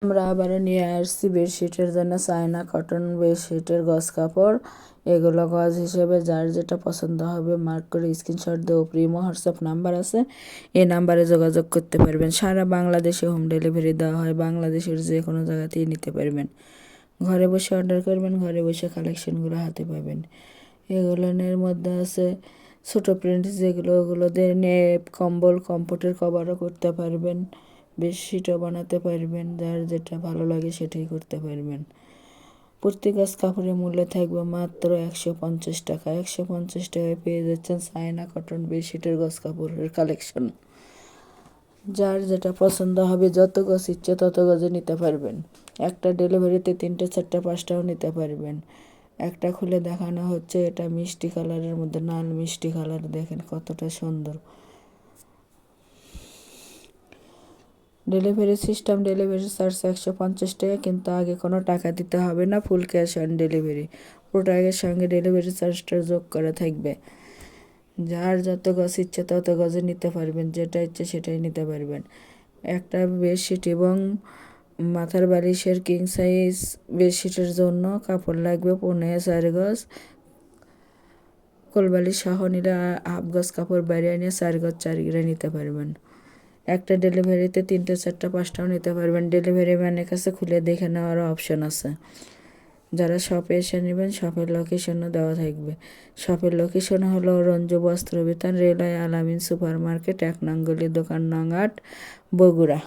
আমরা আবারও নিয়ে আসছি বেডশিটের জন্য চায়না কটন বেডশিটের গজ কাপড়। এগুলো গজ হিসেবে যার যেটা পছন্দ হবে মার্ক করে স্ক্রিনশট দেবো। প্রিমো হোয়াটসঅ্যাপ নাম্বার আছে, এই নাম্বারে যোগাযোগ করতে পারবেন। সারা বাংলাদেশে হোম ডেলিভারি দেওয়া হয়, বাংলাদেশের যে কোনো জায়গাতেই নিতে পারবেন। ঘরে বসে অর্ডার করবেন, ঘরে বসে কালেকশনগুলো হাতে পাবেন। এগুলোর মধ্যে আছে ছোটো প্রিন্ট যেগুলো, ওগুলো দিয়ে নেপ, কম্বল, কম্পোটের কভারও করতে পারবেন, বেডশিটও বানাতে পারবেন। যার যেটা ভালো লাগে সেটাই করতে পারবেন। প্রতি গজ কাপড়ের মূল্য থাকবে মাত্র 150 টাকা। 150 টাকায় পেয়ে যাচ্ছেন চায়না কটন বেডশিটের গজ কাপড়ের কালেকশন। যার যেটা পছন্দ হবে, যত গজ ইচ্ছে তত গজে নিতে পারবেন। একটা ডেলিভারিতে 3টে 4টে 5টাও নিতে পারবেন। একটা খুলে দেখানো হচ্ছে, এটা মিষ্টি কালারের মধ্যে, লাল মিষ্টি কালার, দেখেন কতটা সুন্দর। ডেলিভারি সিস্টেম, ডেলিভারি চার্জ 150 টাকা, কিন্তু আগে কোনো টাকা দিতে হবে না, ফুল ক্যাশ অন ডেলিভারি। প্রোডাক্টের সঙ্গে ডেলিভারি চার্জটা যোগ করা থাকবে। যার যত গজ ইচ্ছে তত গজে নিতে পারবেন, যেটা ইচ্ছে সেটাই নিতে পারবেন। একটা বেডশিট এবং মাথার বালিশের কিং সাইজ বেডশিটের জন্য কাপড় লাগবে 4.5 গজ। কোলবালিশ সহ নিলে হাফ গজ কাপড় বাইরে নিয়ে 4 গজ 4 গিরা নিতে পারবেন। একটা ডেলিভারিতে 3টে 4টে 5টাও নিতে পারবেন। ডেলিভারি ম্যানের কাছে খুলে দেখে নেওয়ারও অপশন আছে। যারা শপে এসে নেবেন, শপের লোকেশনও দেওয়া থাকবে। শপের লোকেশন হলো রঞ্জু বস্ত্র বিতান, রেলওয়ে আলামিন সুপার মার্কেট, 1 নং গলি, দোকান নং 8, বগুড়া।